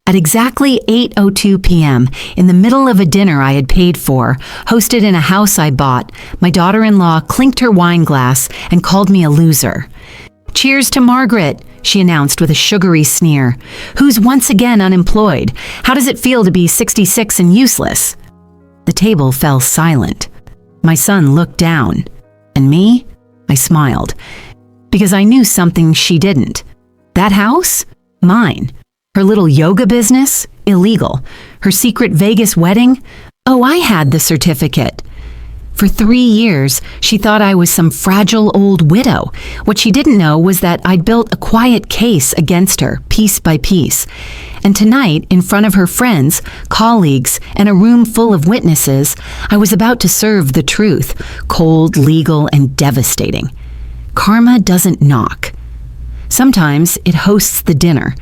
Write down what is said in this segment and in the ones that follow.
At exactly 8:02 p.m., in the middle of a dinner I had paid for, hosted in a house I bought, my daughter-in-law clinked her wine glass and called me a loser. "Cheers to Margaret," she announced with a sugary sneer, "who's once again unemployed. How does it feel to be 66 and useless?" The table fell silent. My son looked down. And me? I smiled. Because I knew something she didn't. That house? Mine. Her little yoga business? Illegal. Her secret Vegas wedding? Oh, I had the certificate. For 3 years, she thought I was some fragile old widow. What she didn't know was that I'd built a quiet case against her, piece by piece. And tonight, in front of her friends, colleagues, and a room full of witnesses, I was about to serve the truth, cold, legal, and devastating. Karma doesn't knock. Sometimes it hosts the dinner.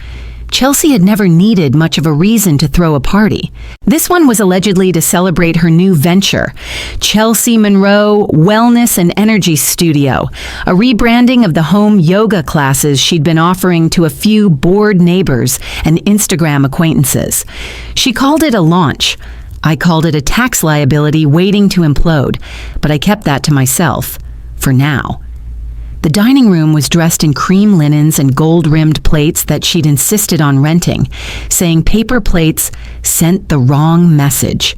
Chelsea had never needed much of a reason to throw a party. This one was allegedly to celebrate her new venture, Chelsea Monroe Wellness and Energy Studio, a rebranding of the home yoga classes she'd been offering to a few bored neighbors and Instagram acquaintances. She called it a launch. I called it a tax liability waiting to implode, but I kept that to myself, for now. The dining room was dressed in cream linens and gold-rimmed plates that she'd insisted on renting, saying paper plates sent the wrong message.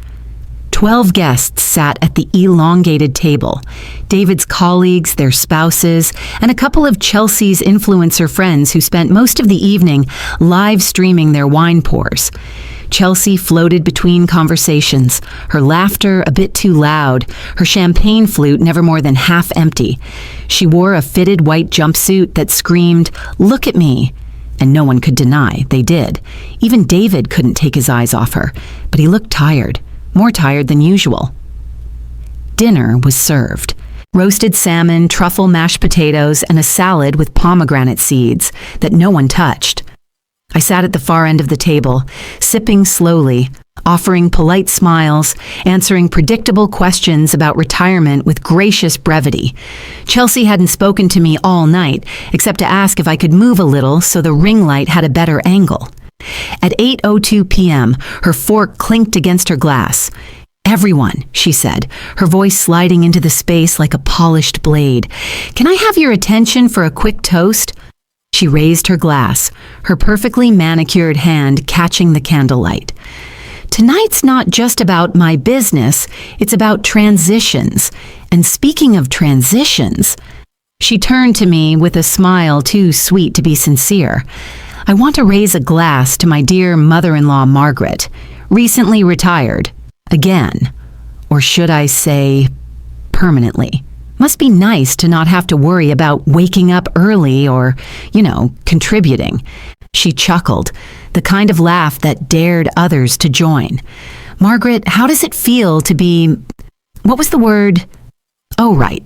12 guests sat at the elongated table. David's colleagues, their spouses, and a couple of Chelsea's influencer friends who spent most of the evening live streaming their wine pours. Chelsea floated between conversations, her laughter a bit too loud, her champagne flute never more than half empty. She wore a fitted white jumpsuit that screamed, "Look at me!" And no one could deny they did. Even David couldn't take his eyes off her, but he looked tired, more tired than usual. Dinner was served. Roasted salmon, truffle mashed potatoes, and a salad with pomegranate seeds that no one touched. I sat at the far end of the table, sipping slowly, offering polite smiles, answering predictable questions about retirement with gracious brevity. Chelsea hadn't spoken to me all night, except to ask if I could move a little so the ring light had a better angle. At 8:02 p.m., her fork clinked against her glass. "Everyone," she said, her voice sliding into the space like a polished blade. "Can I have your attention for a quick toast?" She raised her glass, her perfectly manicured hand catching the candlelight. "Tonight's not just about my business, it's about transitions. And speaking of transitions," she turned to me with a smile too sweet to be sincere. "I want to raise a glass to my dear mother-in-law Margaret, recently retired. Again. Or should I say, permanently. Must be nice to not have to worry about waking up early or, contributing." She chuckled, the kind of laugh that dared others to join. "Margaret, how does it feel to be, what was the word? Oh, right.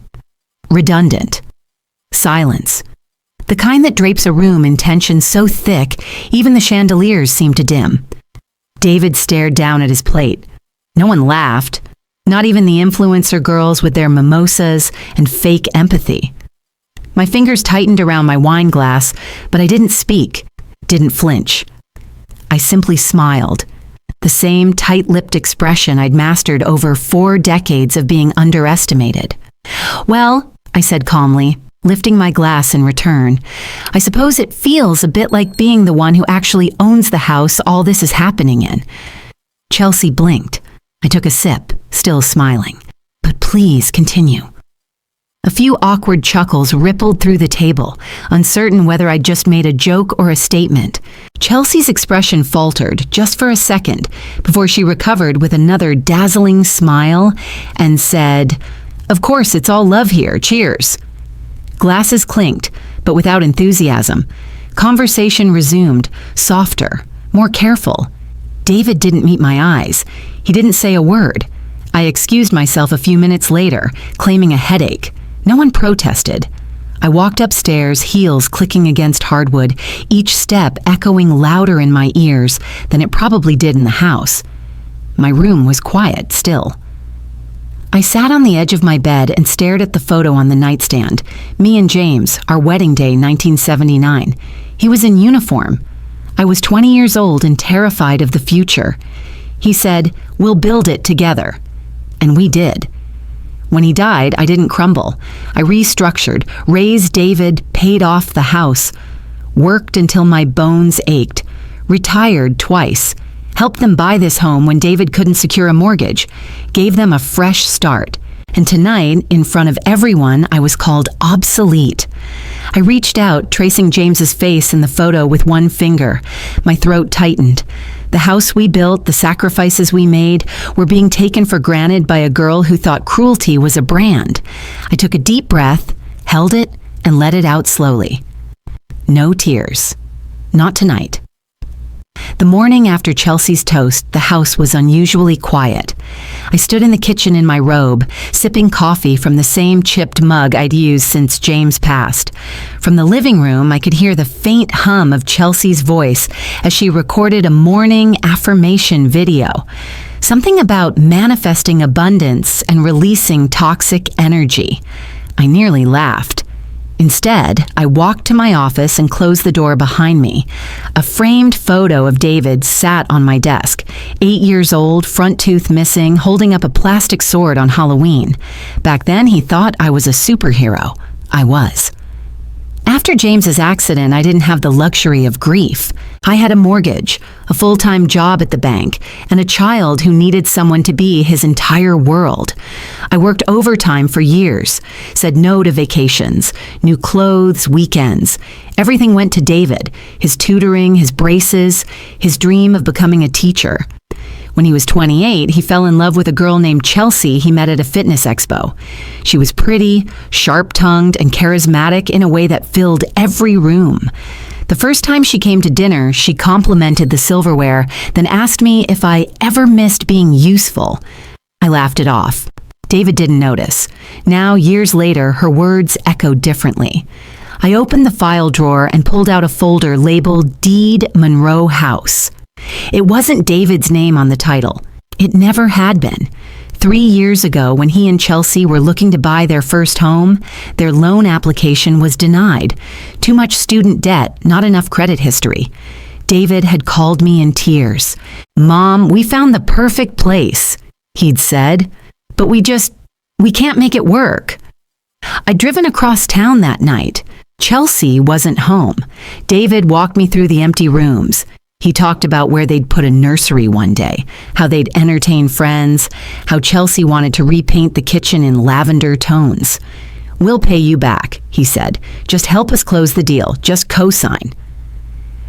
Redundant." Silence. The kind that drapes a room in tension so thick, even the chandeliers seem to dim. David stared down at his plate. No one laughed. Not even the influencer girls with their mimosas and fake empathy. My fingers tightened around my wine glass, but I didn't speak, didn't flinch. I simply smiled, the same tight-lipped expression I'd mastered over 4 decades of being underestimated. "Well," I said calmly, lifting my glass in return, "I suppose it feels a bit like being the one who actually owns the house all this is happening in." Chelsea blinked. I took a sip, still smiling. "But please continue." A few awkward chuckles rippled through the table, uncertain whether I'd just made a joke or a statement. Chelsea's expression faltered just for a second before she recovered with another dazzling smile and said, "Of course, it's all love here. Cheers." Glasses clinked, but without enthusiasm. Conversation resumed, softer, more careful. David didn't meet my eyes. He didn't say a word. I excused myself a few minutes later, claiming a headache. No one protested. I walked upstairs, heels clicking against hardwood, each step echoing louder in my ears than it probably did in the house. My room was quiet still. I sat on the edge of my bed and stared at the photo on the nightstand. Me and James, our wedding day, 1979. He was in uniform. I was 20 years old and terrified of the future. He said, "We'll build it together." And we did. When he died, I didn't crumble. I restructured, raised David, paid off the house, worked until my bones ached, retired twice, helped them buy this home when David couldn't secure a mortgage, gave them a fresh start. And tonight, in front of everyone, I was called obsolete. I reached out, tracing James's face in the photo with one finger. My throat tightened. The house we built, the sacrifices we made, were being taken for granted by a girl who thought cruelty was a brand. I took a deep breath, held it, and let it out slowly. No tears. Not tonight. The morning after Chelsea's toast, the house was unusually quiet. I stood in the kitchen in my robe, sipping coffee from the same chipped mug I'd used since James passed. From the living room, I could hear the faint hum of Chelsea's voice as she recorded a morning affirmation video. Something about manifesting abundance and releasing toxic energy. I nearly laughed. Instead, I walked to my office and closed the door behind me. A framed photo of David sat on my desk, 8 years old, front tooth missing, holding up a plastic sword on Halloween. Back then, he thought I was a superhero. I was. After James's accident, I didn't have the luxury of grief. I had a mortgage, a full-time job at the bank, and a child who needed someone to be his entire world. I worked overtime for years, said no to vacations, new clothes, weekends. Everything went to David, his tutoring, his braces, his dream of becoming a teacher. When he was 28, he fell in love with a girl named Chelsea he met at a fitness expo. She was pretty, sharp-tongued, and charismatic in a way that filled every room. The first time she came to dinner, she complimented the silverware, then asked me if I ever missed being useful. I laughed it off. David didn't notice. Now, years later, her words echoed differently. I opened the file drawer and pulled out a folder labeled Deed Monroe House. It wasn't David's name on the title. It never had been. 3 years ago, when he and Chelsea were looking to buy their first home, their loan application was denied. Too much student debt, not enough credit history. David had called me in tears. "Mom, we found the perfect place," he'd said, "but we can't make it work." I'd driven across town that night. Chelsea wasn't home. David walked me through the empty rooms. He talked about where they'd put a nursery one day, how they'd entertain friends, how Chelsea wanted to repaint the kitchen in lavender tones. "We'll pay you back," he said. "Just help us close the deal. Just co-sign."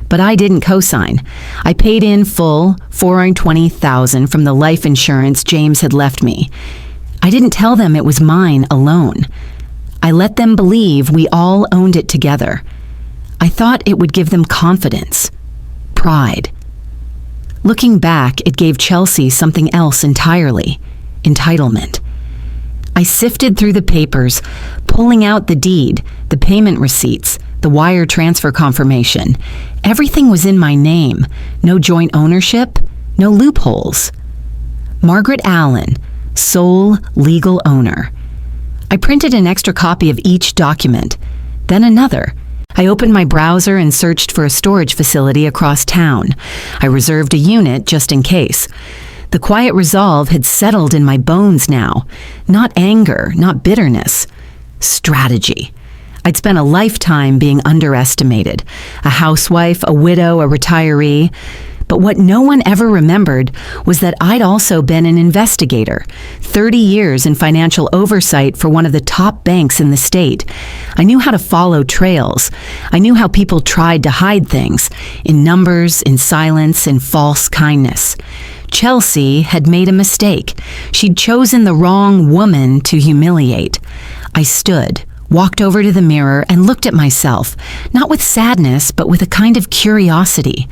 But I didn't co-sign. I paid in full $420,000 from the life insurance James had left me. I didn't tell them it was mine alone. I let them believe we all owned it together. I thought it would give them confidence. Pride. Looking back, it gave Chelsea something else entirely: entitlement. I sifted through the papers, pulling out the deed, the payment receipts, the wire transfer confirmation. Everything was in my name. No joint ownership, no loopholes. Margaret Allen, sole legal owner. I printed an extra copy of each document, then another. I opened my browser and searched for a storage facility across town. I reserved a unit just in case. The quiet resolve had settled in my bones now. Not anger, not bitterness. Strategy. I'd spent a lifetime being underestimated. A housewife, a widow, a retiree. But what no one ever remembered was that I'd also been an investigator, 30 years in financial oversight for one of the top banks in the state. I knew how to follow trails. I knew how people tried to hide things, in numbers, in silence, in false kindness. Chelsea had made a mistake. She'd chosen the wrong woman to humiliate. I stood, walked over to the mirror, and looked at myself, not with sadness, but with a kind of curiosity.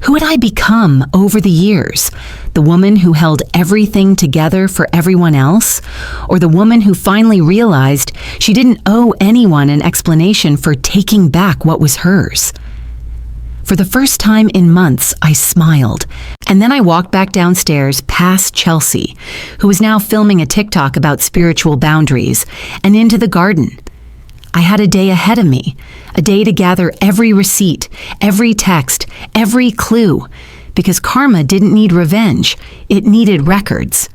Who had I become over the years? The woman who held everything together for everyone else? Or the woman who finally realized she didn't owe anyone an explanation for taking back what was hers? For the first time in months, I smiled. And then I walked back downstairs past Chelsea, who was now filming a TikTok about spiritual boundaries, and into the garden. I had a day ahead of me, a day to gather every receipt, every text, every clue, because karma didn't need revenge, it needed records.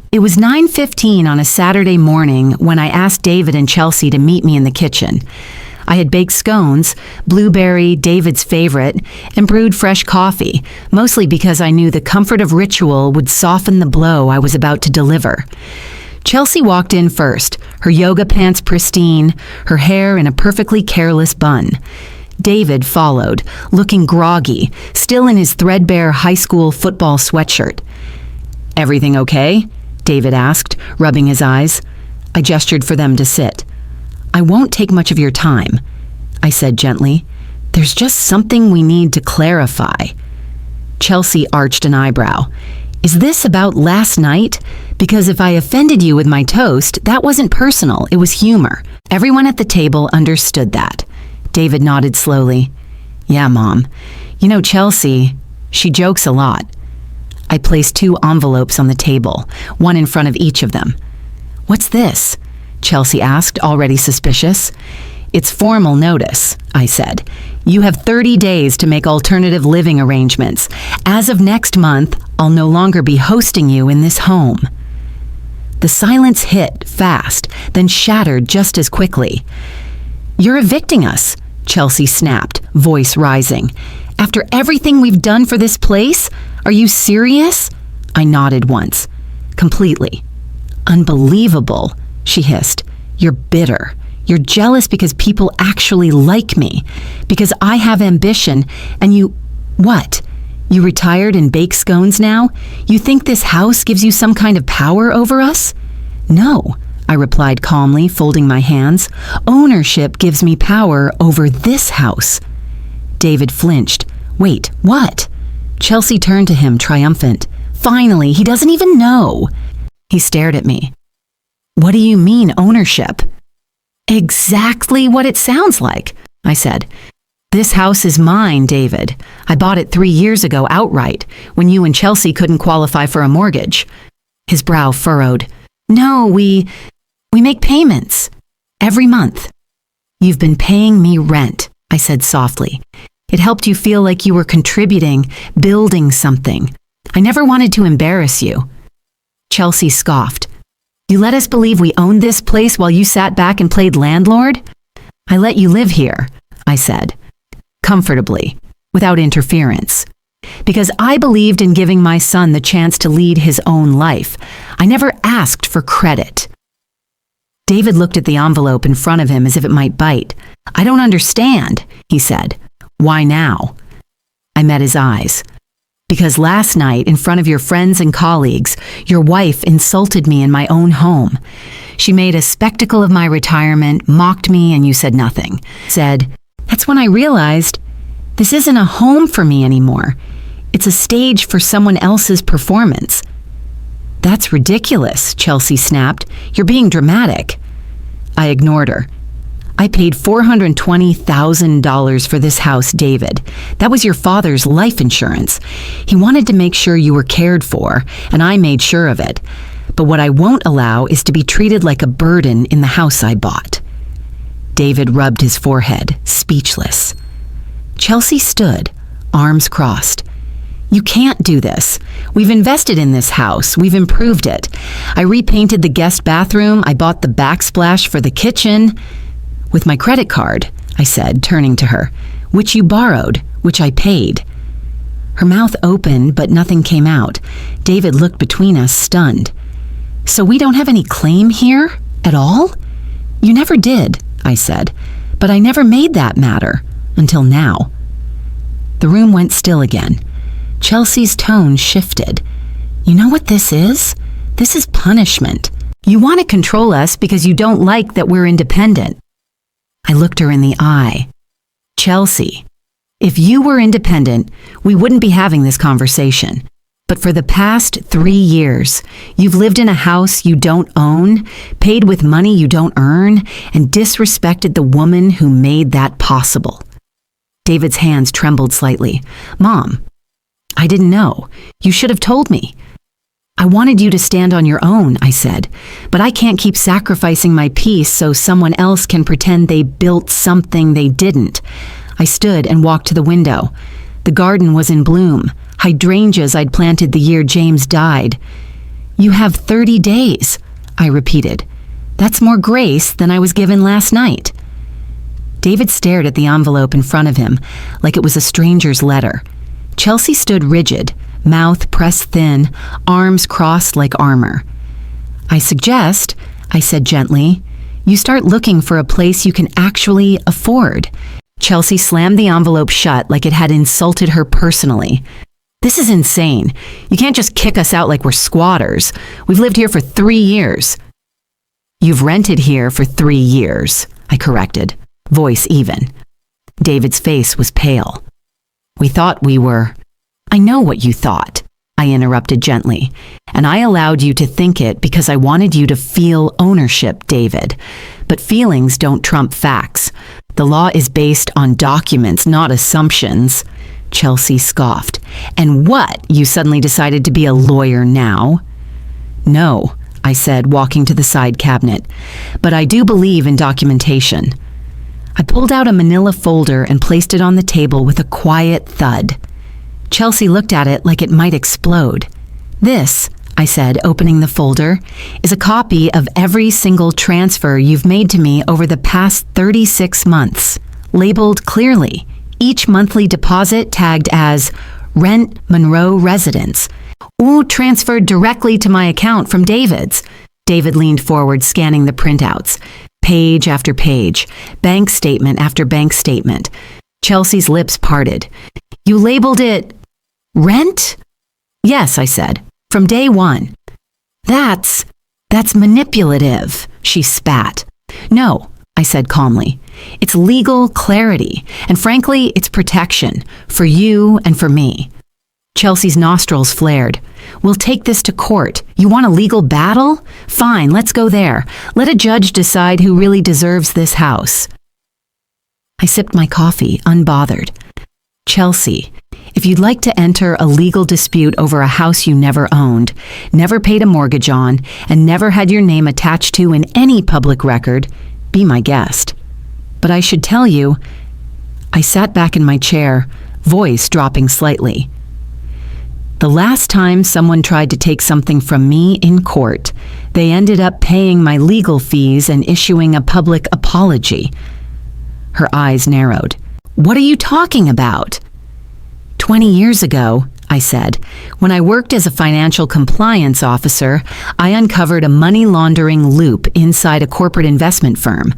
It was 9:15 on a Saturday morning when I asked David and Chelsea to meet me in the kitchen. I had baked scones, blueberry, David's favorite, and brewed fresh coffee, mostly because I knew the comfort of ritual would soften the blow I was about to deliver. Chelsea walked in first, her yoga pants pristine, her hair in a perfectly careless bun. David followed, looking groggy, still in his threadbare high school football sweatshirt. "Everything okay?" David asked, rubbing his eyes. I gestured for them to sit. "I won't take much of your time," I said gently. "There's just something we need to clarify." Chelsea arched an eyebrow. "Is this about last night? Because if I offended you with my toast, that wasn't personal, it was humor." Everyone at the table understood that. David nodded slowly. "Yeah, Mom. You know, Chelsea, she jokes a lot." I placed 2 envelopes on the table, one in front of each of them. "What's this?" Chelsea asked, already suspicious. "It's formal notice," I said. "You have 30 days to make alternative living arrangements. As of next month, I'll no longer be hosting you in this home." The silence hit fast, then shattered just as quickly. "You're evicting us," Chelsea snapped, voice rising. "After everything we've done for this place? Are you serious?" I nodded once. "Completely." "Unbelievable," she hissed. "You're bitter. You're jealous because people actually like me, because I have ambition, and you... What? You retired and bake scones now? You think this house gives you some kind of power over us?" "No," I replied calmly, folding my hands. "Ownership gives me power over this house." David flinched. "Wait, what?" Chelsea turned to him, triumphant. "Finally, he doesn't even know." He stared at me. "What do you mean, ownership?" "Exactly what it sounds like," I said. "This house is mine, David. I bought it 3 years ago outright, when you and Chelsea couldn't qualify for a mortgage." His brow furrowed. "No, we make payments. Every month." "You've been paying me rent," I said softly. "It helped you feel like you were contributing, building something. I never wanted to embarrass you." Chelsea scoffed. "You let us believe we owned this place while you sat back and played landlord?" "I let you live here," I said, comfortably, without interference, because I believed in giving my son the chance to lead his own life. I never asked for credit. David looked at the envelope in front of him as if it might bite. "I don't understand," he said. "Why now?" I met his eyes. "Because last night, in front of your friends and colleagues, your wife insulted me in my own home. She made a spectacle of my retirement, mocked me, and you said nothing. Said, that's when I realized this isn't a home for me anymore. It's a stage for someone else's performance." "That's ridiculous," Chelsea snapped. "You're being dramatic." I ignored her. "I paid $420,000 for this house, David. That was your father's life insurance. He wanted to make sure you were cared for, and I made sure of it. But what I won't allow is to be treated like a burden in the house I bought." David rubbed his forehead, speechless. Chelsea stood, arms crossed. "You can't do this. We've invested in this house. We've improved it. I repainted the guest bathroom. I bought the backsplash for the kitchen. With my credit card," I said, turning to her, "which you borrowed, which I paid." Her mouth opened, but nothing came out. David looked between us, stunned. "So we don't have any claim here? At all?" "You never did," I said, "but I never made that matter. Until now." The room went still again. Chelsea's tone shifted. "You know what this is? This is punishment. You want to control us because you don't like that we're independent." I looked her in the eye. "Chelsea, if you were independent, we wouldn't be having this conversation. But for the past 3 years, you've lived in a house you don't own, paid with money you don't earn, and disrespected the woman who made that possible." David's hands trembled slightly. "Mom, I didn't know. You should have told me." I wanted you to stand on your own, I said, but I can't keep sacrificing my peace so someone else can pretend they built something they didn't. I stood and walked to the window. The garden was in bloom, hydrangeas I'd planted the year James died. You have 30 days, I repeated. That's more grace than I was given last night. David stared at the envelope in front of him, like it was a stranger's letter. Chelsea stood rigid, mouth pressed thin, arms crossed like armor. I suggest, I said gently, you start looking for a place you can actually afford. Chelsea slammed the envelope shut like it had insulted her personally. This is insane. You can't just kick us out like we're squatters. We've lived here for 3 years. You've rented here for 3 years, I corrected, voice even. David's face was pale. We thought we were... I know what you thought, I interrupted gently, and I allowed you to think it because I wanted you to feel ownership, David. But feelings don't trump facts. The law is based on documents, not assumptions. Chelsea scoffed. And what, you suddenly decided to be a lawyer now? No, I said, walking to the side cabinet, but I do believe in documentation. I pulled out a manila folder and placed it on the table with a quiet thud. Chelsea looked at it like it might explode. This, I said, opening the folder, is a copy of every single transfer you've made to me over the past 36 months, labeled clearly, each monthly deposit tagged as Rent Monroe Residence, or transferred directly to my account from David's. David leaned forward, scanning the printouts. Page after page, bank statement after bank statement. Chelsea's lips parted. You labeled it rent? Yes, I said, from day one. That's manipulative, she spat. No, I said calmly. It's legal clarity, and frankly, it's protection, for you and for me. Chelsea's nostrils flared. We'll take this to court. You want a legal battle? Fine, let's go there. Let a judge decide who really deserves this house. I sipped my coffee, unbothered. Chelsea, if you'd like to enter a legal dispute over a house you never owned, never paid a mortgage on, and never had your name attached to in any public record, be my guest. But I should tell you, I sat back in my chair, voice dropping slightly. The last time someone tried to take something from me in court, they ended up paying my legal fees and issuing a public apology. Her eyes narrowed. What are you talking about? 20 years ago, I said, when I worked as a financial compliance officer, I uncovered a money laundering loop inside a corporate investment firm.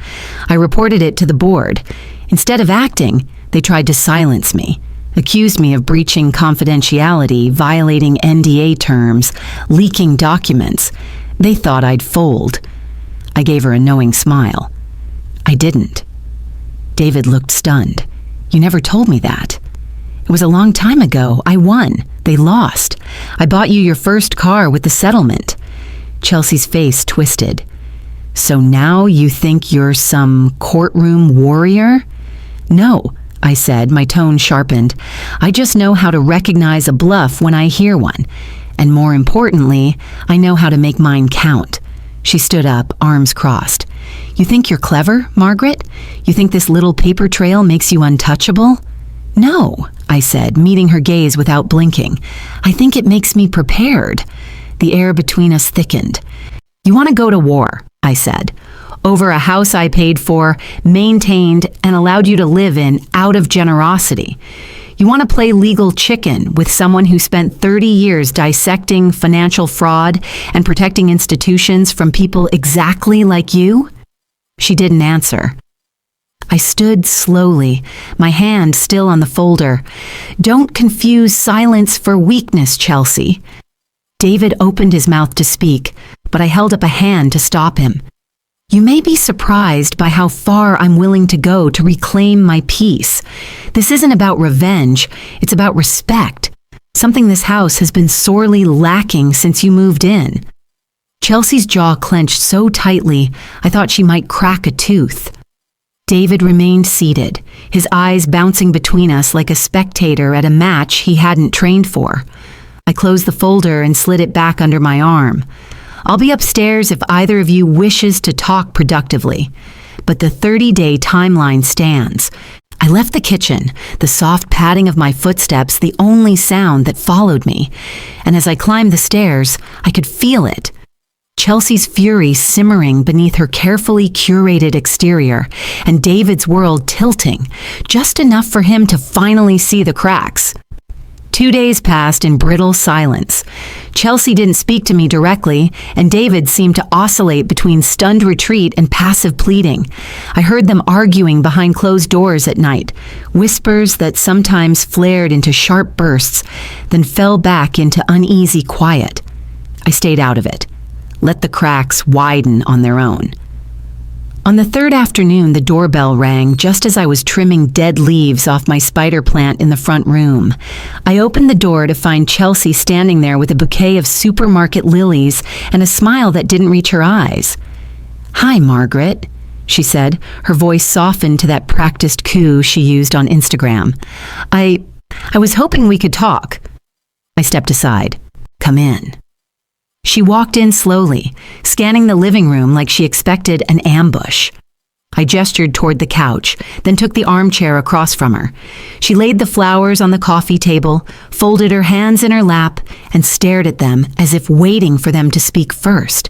I reported it to the board. Instead of acting, they tried to silence me, accused me of breaching confidentiality, violating NDA terms, leaking documents. They thought I'd fold. I gave her a knowing smile. I didn't. David looked stunned. You never told me that. It was a long time ago. I won. They lost. I bought you your first car with the settlement. Chelsea's face twisted. So now you think you're some courtroom warrior? No, I said, my tone sharpened. I just know how to recognize a bluff when I hear one. And more importantly, I know how to make mine count. She stood up, arms crossed. You think you're clever, Margaret? You think this little paper trail makes you untouchable? No, I said, meeting her gaze without blinking. I think it makes me prepared. The air between us thickened. You want to go to war, I said, over a house I paid for, maintained, and allowed you to live in out of generosity. You want to play legal chicken with someone who spent 30 years dissecting financial fraud and protecting institutions from people exactly like you? She didn't answer. I stood slowly, my hand still on the folder. Don't confuse silence for weakness, Chelsea. David opened his mouth to speak, but I held up a hand to stop him. You may be surprised by how far I'm willing to go to reclaim my peace. This isn't about revenge, it's about respect, something this house has been sorely lacking since you moved in. Chelsea's jaw clenched so tightly, I thought she might crack a tooth. David remained seated, his eyes bouncing between us like a spectator at a match he hadn't trained for. I closed the folder and slid it back under my arm. I'll be upstairs if either of you wishes to talk productively. But the 30-day timeline stands. I left the kitchen, the soft padding of my footsteps the only sound that followed me. And as I climbed the stairs, I could feel it. Chelsea's fury simmering beneath her carefully curated exterior, and David's world tilting, just enough for him to finally see the cracks. 2 days passed in brittle silence. Chelsea didn't speak to me directly, and David seemed to oscillate between stunned retreat and passive pleading. I heard them arguing behind closed doors at night, whispers that sometimes flared into sharp bursts, then fell back into uneasy quiet. I stayed out of it. Let the cracks widen on their own. On the third afternoon, the doorbell rang just as I was trimming dead leaves off my spider plant in the front room. I opened the door to find Chelsea standing there with a bouquet of supermarket lilies and a smile that didn't reach her eyes. "Hi, Margaret," she said, her voice softened to that practiced coo she used on Instagram. I was hoping we could talk." I stepped aside. "Come in." She walked in slowly, scanning the living room like she expected an ambush. I gestured toward the couch, then took the armchair across from her. She laid the flowers on the coffee table, folded her hands in her lap, and stared at them as if waiting for them to speak first.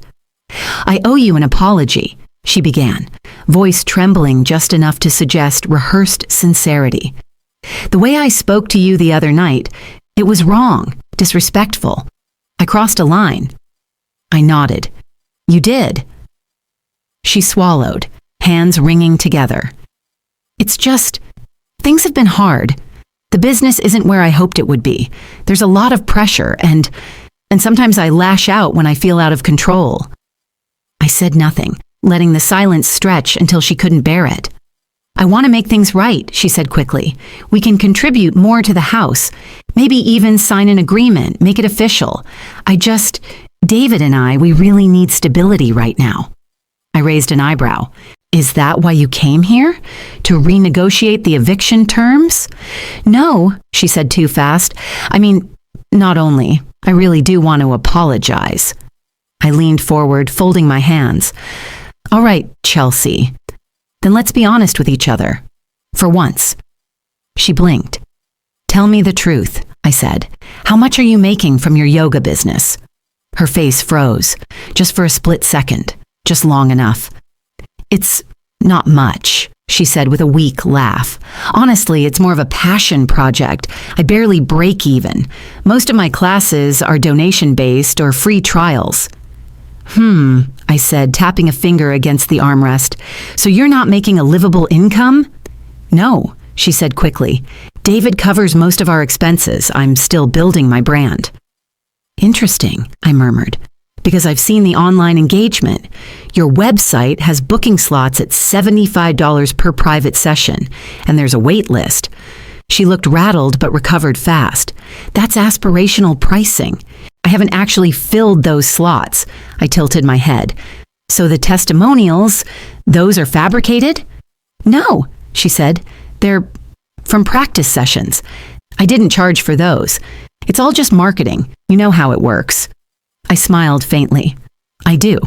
"I owe you an apology," she began, voice trembling just enough to suggest rehearsed sincerity. "The way I spoke to you the other night, it was wrong, disrespectful. I crossed a line." I nodded. "You did." She swallowed, hands wringing together. "It's just, things have been hard. The business isn't where I hoped it would be. There's a lot of pressure, and sometimes I lash out when I feel out of control." I said nothing, letting the silence stretch until she couldn't bear it. "I want to make things right," she said quickly. "We can contribute more to the house. Maybe even sign an agreement, make it official. David and I, we really need stability right now." I raised an eyebrow. "Is that why you came here? To renegotiate the eviction terms?" "No," she said too fast. Not only. I really do want to apologize." I leaned forward, folding my hands. "All right, Chelsea. Then let's be honest with each other. For once." She blinked. "Tell me the truth," I said. "How much are you making from your yoga business?" Her face froze, just for a split second, just long enough. "It's not much," she said with a weak laugh. "Honestly, it's more of a passion project. I barely break even. Most of my classes are donation-based or free trials." I said, tapping a finger against the armrest. "So you're not making a livable income?" "No," she said quickly. "David covers most of our expenses. I'm still building my brand." "Interesting," I murmured, "because I've seen the online engagement. Your website has booking slots at $75 per private session, and there's a wait list." She looked rattled but recovered fast. "That's aspirational pricing. I haven't actually filled those slots." I tilted my head. "So the testimonials, those are fabricated?" "No," she said. "They're from practice sessions. I didn't charge for those. It's all just marketing. You know how it works." I smiled faintly. "I do."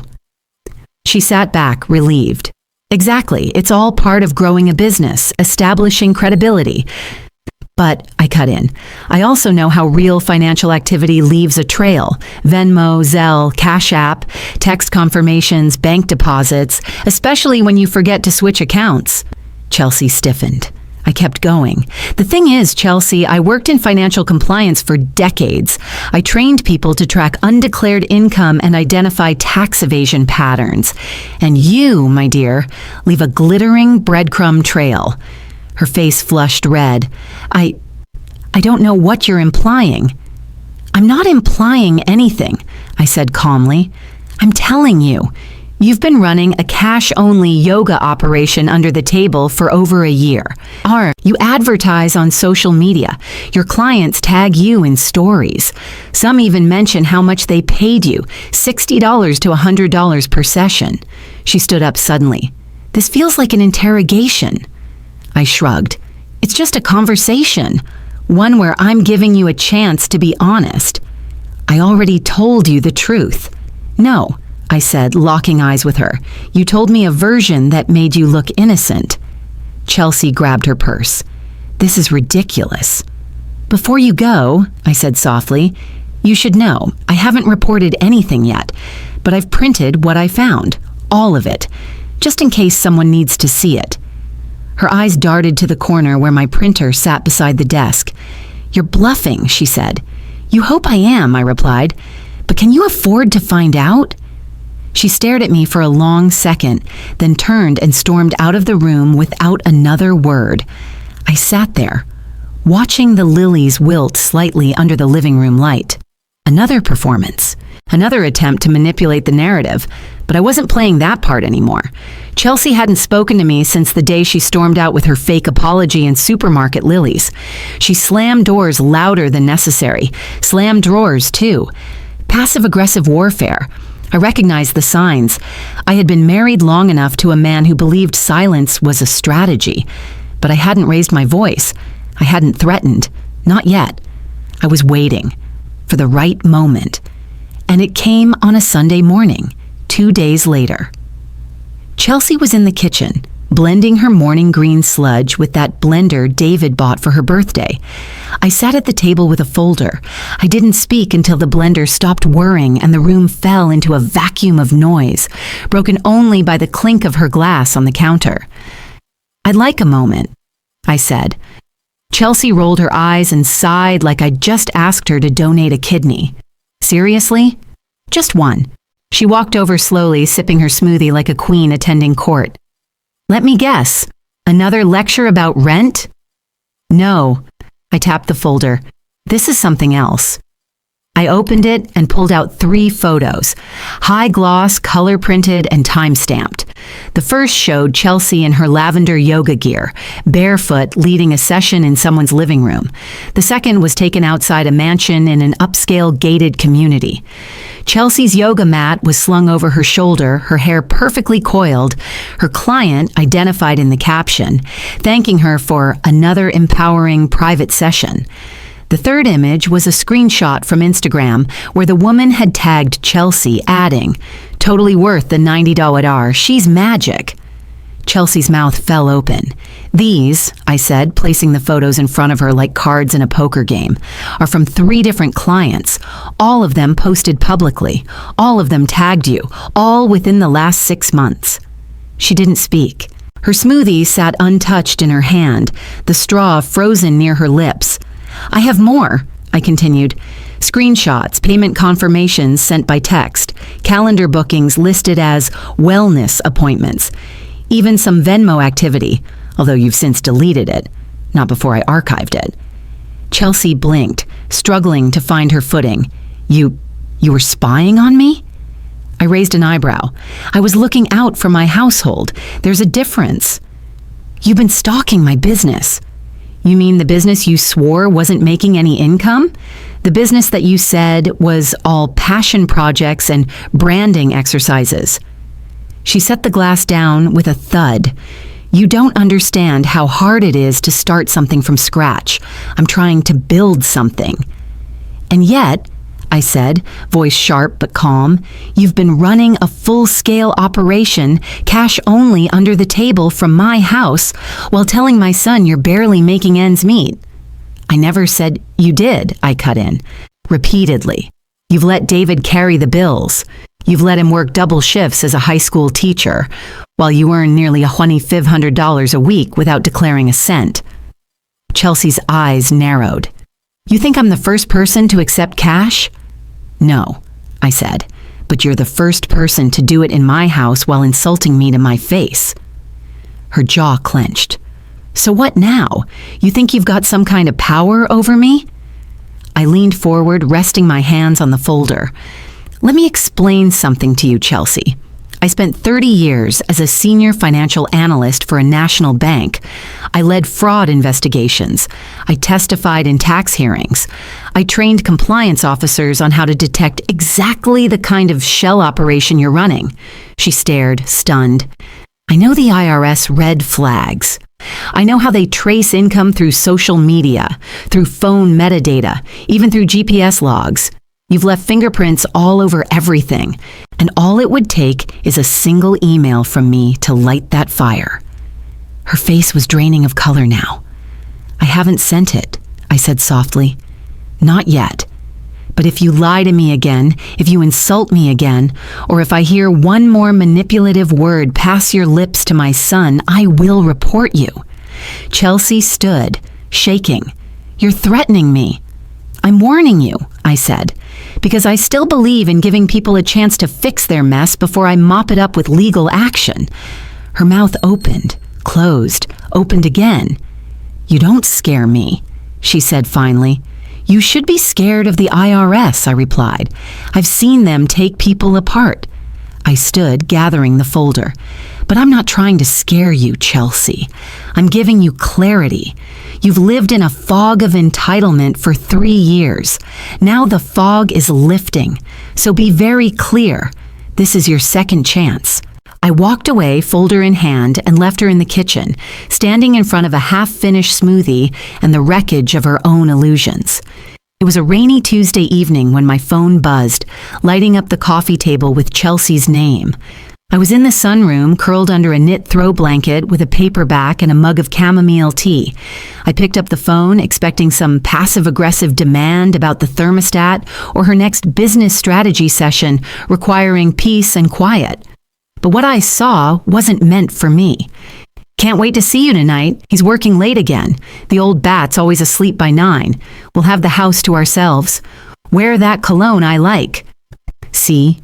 She sat back, relieved. "Exactly. It's all part of growing a business, establishing credibility." "But," I cut in, "I also know how real financial activity leaves a trail. Venmo, Zelle, Cash App, text confirmations, bank deposits, especially when you forget to switch accounts." Chelsea stiffened. I kept going. "The thing is, Chelsea, I worked in financial compliance for decades. I trained people to track undeclared income and identify tax evasion patterns. And you, my dear, leave a glittering breadcrumb trail." Her face flushed red. I don't know what you're implying." "I'm not implying anything," I said calmly. "I'm telling you. You've been running a cash-only yoga operation under the table for over a year. You advertise on social media. Your clients tag you in stories. Some even mention how much they paid you, $60 to $100 per session." She stood up suddenly. "This feels like an interrogation." I shrugged. "It's just a conversation. One where I'm giving you a chance to be honest." I already told you the truth. No, I said, locking eyes with her. You told me a version that made you look innocent. Chelsea grabbed her purse. This is ridiculous. Before you go, I said softly, you should know, I haven't reported anything yet, but I've printed what I found, all of it, just in case someone needs to see it. Her eyes darted to the corner where my printer sat beside the desk. You're bluffing, she said. You hope I am, I replied, but can you afford to find out? She stared at me for a long second, then turned and stormed out of the room without another word. I sat there, watching the lilies wilt slightly under the living room light. Another performance, another attempt to manipulate the narrative, but I wasn't playing that part anymore. Chelsea hadn't spoken to me since the day she stormed out with her fake apology and supermarket lilies. She slammed doors louder than necessary, slammed drawers too. Passive-aggressive warfare. I recognized the signs. I had been married long enough to a man who believed silence was a strategy, but I hadn't raised my voice. I hadn't threatened. Not yet. I was waiting for the right moment, and it came on a Sunday morning, 2 days later. Chelsea was in the kitchen, blending her morning green sludge with that blender David bought for her birthday. I sat at the table with a folder. I didn't speak until the blender stopped whirring and the room fell into a vacuum of noise, broken only by the clink of her glass on the counter. I'd like a moment, I said. Chelsea rolled her eyes and sighed like I'd just asked her to donate a kidney. Seriously? Just one. She walked over slowly, sipping her smoothie like a queen attending court. Let me guess. Another lecture about rent? No. I tapped the folder. This is something else. I opened it and pulled out 3 photos, high gloss, color printed, and time-stamped. The first showed Chelsea in her lavender yoga gear, barefoot, leading a session in someone's living room. The second was taken outside a mansion in an upscale gated community. Chelsea's yoga mat was slung over her shoulder, her hair perfectly coiled, her client identified in the caption, thanking her for another empowering private session. The third image was a screenshot from Instagram where the woman had tagged Chelsea, adding, "Totally worth the $90. She's magic." Chelsea's mouth fell open. These, I said, placing the photos in front of her like cards in a poker game, are from 3 different clients. All of them posted publicly. All of them tagged you, all within the last 6 months. She didn't speak. Her smoothie sat untouched in her hand, the straw frozen near her lips. I have more, I continued. Screenshots, payment confirmations sent by text, calendar bookings listed as wellness appointments, even some Venmo activity, although you've since deleted it, not before I archived it. Chelsea blinked, struggling to find her footing. You were spying on me? I raised an eyebrow. I was looking out for my household. There's a difference. You've been stalking my business. You mean the business you swore wasn't making any income? The business that you said was all passion projects and branding exercises. She set the glass down with a thud. You don't understand how hard it is to start something from scratch. I'm trying to build something. And yet, I said, voice sharp but calm, you've been running a full-scale operation, cash only under the table from my house, while telling my son you're barely making ends meet. I never said you did, I cut in. Repeatedly. You've let David carry the bills. You've let him work double shifts as a high school teacher, while you earn nearly $2,500 a week without declaring a cent. Chelsea's eyes narrowed. You think I'm the first person to accept cash? No, I said, but you're the first person to do it in my house while insulting me to my face. Her jaw clenched. So what now? You think you've got some kind of power over me? I leaned forward, resting my hands on the folder. Let me explain something to you, Chelsea. I spent 30 years as a senior financial analyst for a national bank. I led fraud investigations. I testified in tax hearings. I trained compliance officers on how to detect exactly the kind of shell operation you're running. She stared, stunned. I know the IRS red flags. I know how they trace income through social media, through phone metadata, even through GPS logs. You've left fingerprints all over everything, and all it would take is a single email from me to light that fire." Her face was draining of color now. "I haven't sent it," I said softly. "Not yet. But if you lie to me again, if you insult me again, or if I hear one more manipulative word pass your lips to my son, I will report you." Chelsea stood, shaking. "You're threatening me." "I'm warning you," I said, "because I still believe in giving people a chance to fix their mess before I mop it up with legal action." Her mouth opened, closed, opened again. "You don't scare me," she said finally. "You should be scared of the IRS," I replied. "I've seen them take people apart." I stood, gathering the folder. "But I'm not trying to scare you, Chelsea. I'm giving you clarity. You've lived in a fog of entitlement for 3 years. Now the fog is lifting. So be very clear. This is your second chance." I walked away, folder in hand, and left her in the kitchen, standing in front of a half-finished smoothie and the wreckage of her own illusions. It was a rainy Tuesday evening when my phone buzzed, lighting up the coffee table with Chelsea's name. I was in the sunroom, curled under a knit throw blanket with a paperback and a mug of chamomile tea. I picked up the phone, expecting some passive-aggressive demand about the thermostat or her next business strategy session requiring peace and quiet. But what I saw wasn't meant for me. "Can't wait to see you tonight. He's working late again. The old bat's always asleep by 9. We'll have the house to ourselves. Wear that cologne I like." See?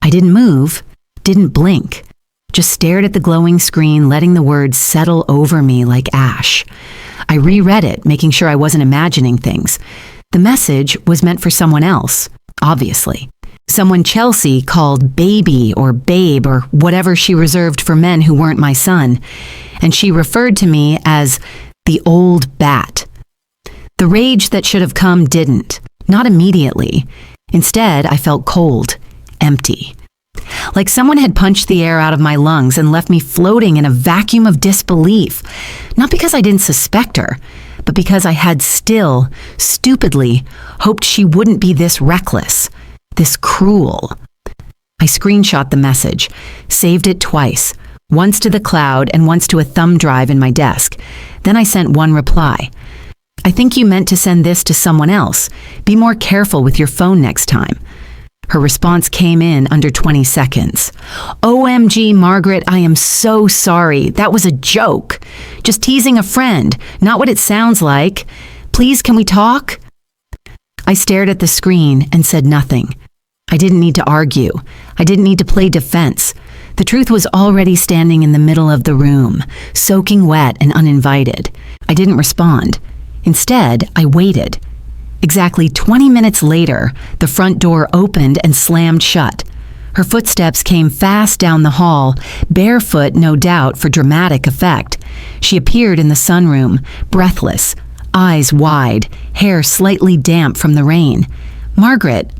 I didn't move, didn't blink, just stared at the glowing screen, letting the words settle over me like ash. I reread it, making sure I wasn't imagining things. The message was meant for someone else, obviously. Someone Chelsea called baby or babe or whatever she reserved for men who weren't my son, and she referred to me as the old bat. The rage that should have come didn't, not immediately. Instead, I felt cold, empty. Like someone had punched the air out of my lungs and left me floating in a vacuum of disbelief, not because I didn't suspect her, but because I had still, stupidly, hoped she wouldn't be this reckless. This cruel. I screenshot the message, saved it twice, once to the cloud and once to a thumb drive in my desk. Then I sent one reply. "I think you meant to send this to someone else. Be more careful with your phone next time." Her response came in under 20 seconds. "OMG, Margaret, I am so sorry. That was a joke. Just teasing a friend, not what it sounds like. Please, can we talk?" I stared at the screen and said nothing. I didn't need to argue. I didn't need to play defense. The truth was already standing in the middle of the room, soaking wet and uninvited. I didn't respond. Instead, I waited. Exactly 20 minutes later, the front door opened and slammed shut. Her footsteps came fast down the hall, barefoot, no doubt, for dramatic effect. She appeared in the sunroom, breathless, eyes wide, hair slightly damp from the rain. "Margaret,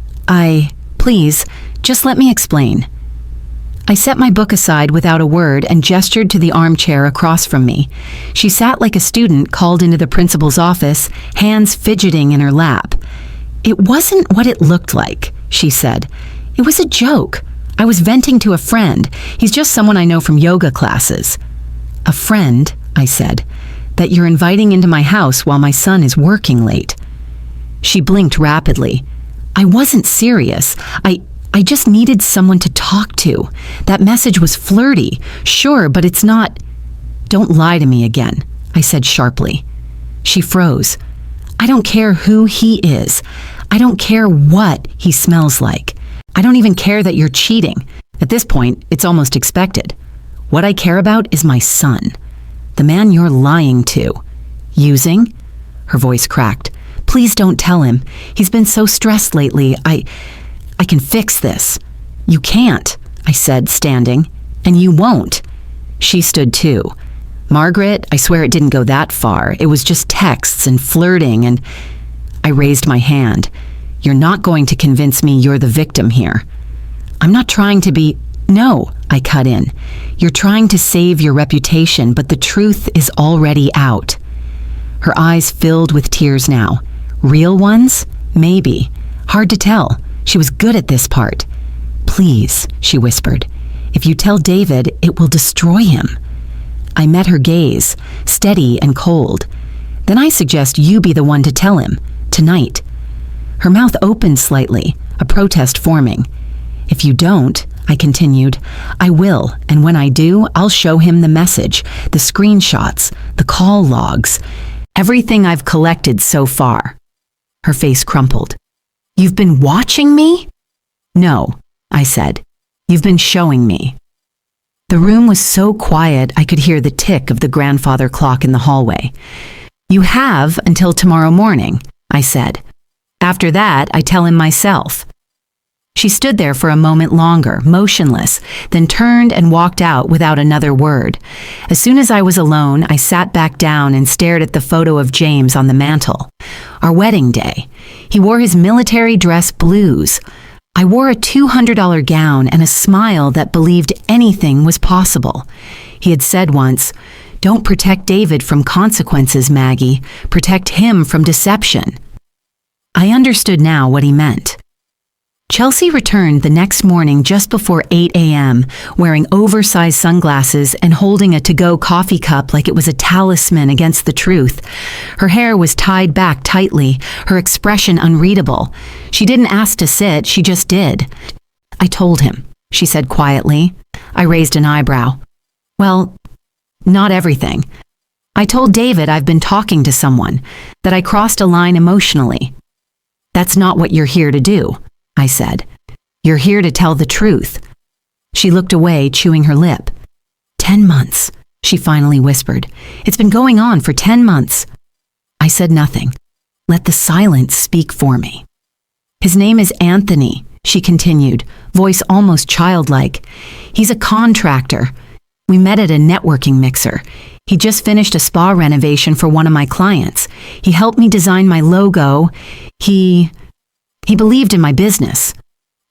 please, just let me explain." I set my book aside without a word and gestured to the armchair across from me. She sat like a student called into the principal's office, hands fidgeting in her lap. "It wasn't what it looked like," she said. "It was a joke. I was venting to a friend. He's just someone I know from yoga classes." "A friend," I said, "that you're inviting into my house while my son is working late." She blinked rapidly. "I wasn't serious. I just needed someone to talk to. That message was flirty, sure, but it's not—" "Don't lie to me again," I said sharply. She froze. "I don't care who he is. I don't care what he smells like. I don't even care that you're cheating. At this point, it's almost expected. What I care about is my son. The man you're lying to. Using?" Her voice cracked. "Please don't tell him. He's been so stressed lately. I can fix this." "You can't," I said, standing. "And you won't." She stood too. "Margaret, I swear it didn't go that far. It was just texts and flirting and—" I raised my hand. "You're not going to convince me you're the victim here." "I'm not trying to be—" "No," I cut in. "You're trying to save your reputation, but the truth is already out." Her eyes filled with tears now. Real ones? Maybe. Hard to tell. She was good at this part. Please, she whispered. If you tell David, it will destroy him. I met her gaze, steady and cold. Then I suggest you be the one to tell him, tonight. Her mouth opened slightly, a protest forming. If you don't, I continued, I will, and when I do, I'll show him the message, the screenshots, the call logs, everything I've collected so far. Her face crumpled. You've been watching me? No, I said. You've been showing me. The room was so quiet I could hear the tick of the grandfather clock in the hallway. You have until tomorrow morning, I said. After that, I tell him myself. She stood there for a moment longer, motionless, then turned and walked out without another word. As soon as I was alone, I sat back down and stared at the photo of James on the mantel. Our wedding day. He wore his military dress blues. I wore a $200 gown and a smile that believed anything was possible. He had said once, "Don't protect David from consequences, Maggie. Protect him from deception." I understood now what he meant. Chelsea returned the next morning just before 8 a.m., wearing oversized sunglasses and holding a to-go coffee cup like it was a talisman against the truth. Her hair was tied back tightly, her expression unreadable. She didn't ask to sit, she just did. I told him, she said quietly. I raised an eyebrow. Well, not everything. I told David I've been talking to someone, that I crossed a line emotionally. That's not what you're here to do, I said. You're here to tell the truth. She looked away, chewing her lip. 10 months, she finally whispered. It's been going on for 10 months. I said nothing. Let the silence speak for me. His name is Anthony, she continued, voice almost childlike. He's a contractor. We met at a networking mixer. He just finished a spa renovation for one of my clients. He helped me design my logo. He believed in my business.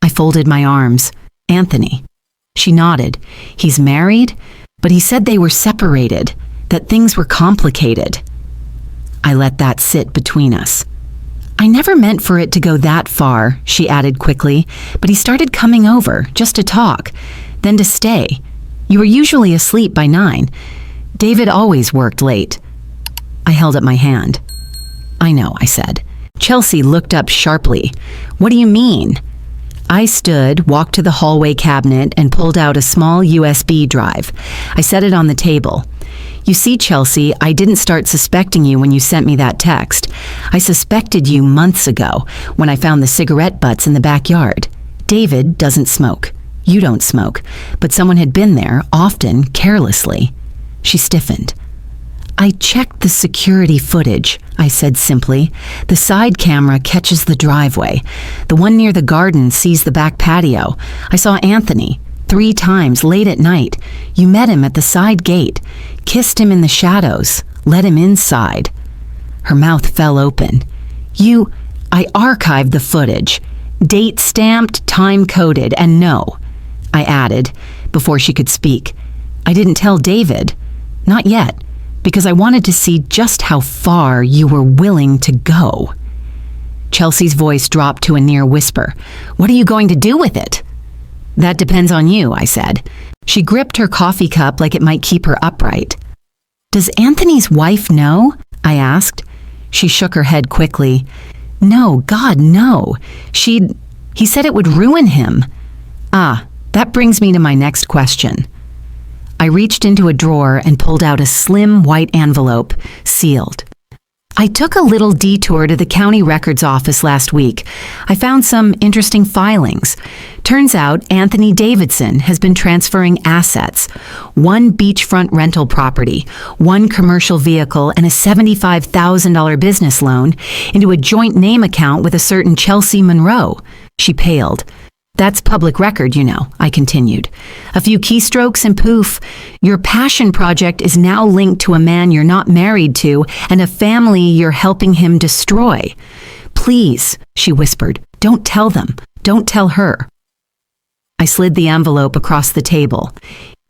I folded my arms. Anthony. She nodded. He's married, but he said they were separated, that things were complicated. I let that sit between us. I never meant for it to go that far, she added quickly, but he started coming over, just to talk, then to stay. You were usually asleep by 9. David always worked late. I held up my hand. I know, I said. Chelsea looked up sharply. What do you mean? I stood, walked to the hallway cabinet, and pulled out a small USB drive. I set it on the table. You see, Chelsea, I didn't start suspecting you when you sent me that text. I suspected you months ago, when I found the cigarette butts in the backyard. David doesn't smoke. You don't smoke. But someone had been there, often, carelessly. She stiffened. I checked the security footage, I said simply. The side camera catches the driveway. The one near the garden sees the back patio. I saw Anthony 3 times late at night. You met him at the side gate, kissed him in the shadows, let him inside. Her mouth fell open. I archived the footage. Date stamped, time coded, and no, I added before she could speak. I didn't tell David. Not yet. Because I wanted to see just how far you were willing to go. Chelsea's voice dropped to a near whisper. What are you going to do with it? That depends on you, I said. She gripped her coffee cup like it might keep her upright. Does Anthony's wife know? I asked. She shook her head quickly. No, God, no. He said it would ruin him. That brings me to my next question. I reached into a drawer and pulled out a slim white envelope, sealed. I took a little detour to the county records office last week. I found some interesting filings. Turns out Anthony Davidson has been transferring assets, 1 beachfront rental property, 1 commercial vehicle, and a $75,000 business loan into a joint name account with a certain Chelsea Monroe. She paled. That's public record, you know, I continued. A few keystrokes and poof, your passion project is now linked to a man you're not married to and a family you're helping him destroy. Please, she whispered, don't tell them. Don't tell her. I slid the envelope across the table.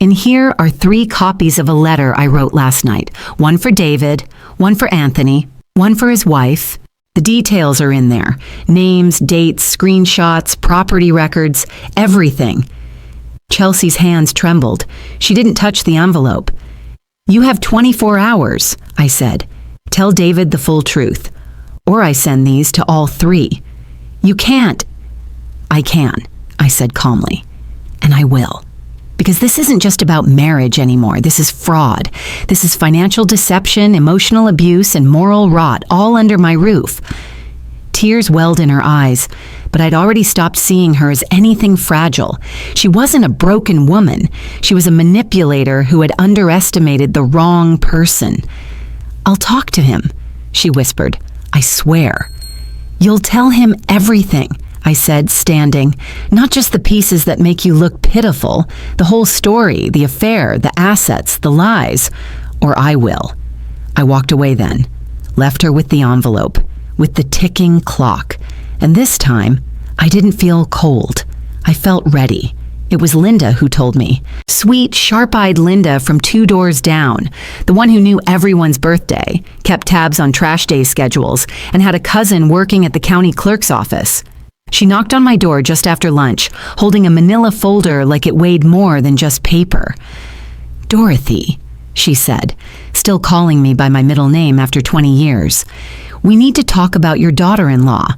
In here are 3 copies of a letter I wrote last night. 1 for David, 1 for Anthony, 1 for his wife. The details are in there. Names, dates, screenshots, property records, everything. Chelsea's hands trembled. She didn't touch the envelope. "You have 24 hours," I said. "Tell David the full truth. Or I send these to all three." "You can't." "I can," I said calmly. "And I will. Because this isn't just about marriage anymore. This is fraud. This is financial deception, emotional abuse, and moral rot, all under my roof." Tears welled in her eyes, but I'd already stopped seeing her as anything fragile. She wasn't a broken woman. She was a manipulator who had underestimated the wrong person. "I'll talk to him," she whispered. "I swear." "You'll tell him everything," I said, standing. "Not just the pieces that make you look pitiful. The whole story, the affair, the assets, the lies. Or I will." I walked away then, left her with the envelope, with the ticking clock. And this time, I didn't feel cold. I felt ready. It was Linda who told me. Sweet, sharp-eyed Linda from 2 doors down, the one who knew everyone's birthday, kept tabs on trash day schedules, and had a cousin working at the county clerk's office. She knocked on my door just after lunch, holding a manila folder like it weighed more than just paper. "Dorothy," she said, still calling me by my middle name after 20 years. "We need to talk about your daughter-in-law."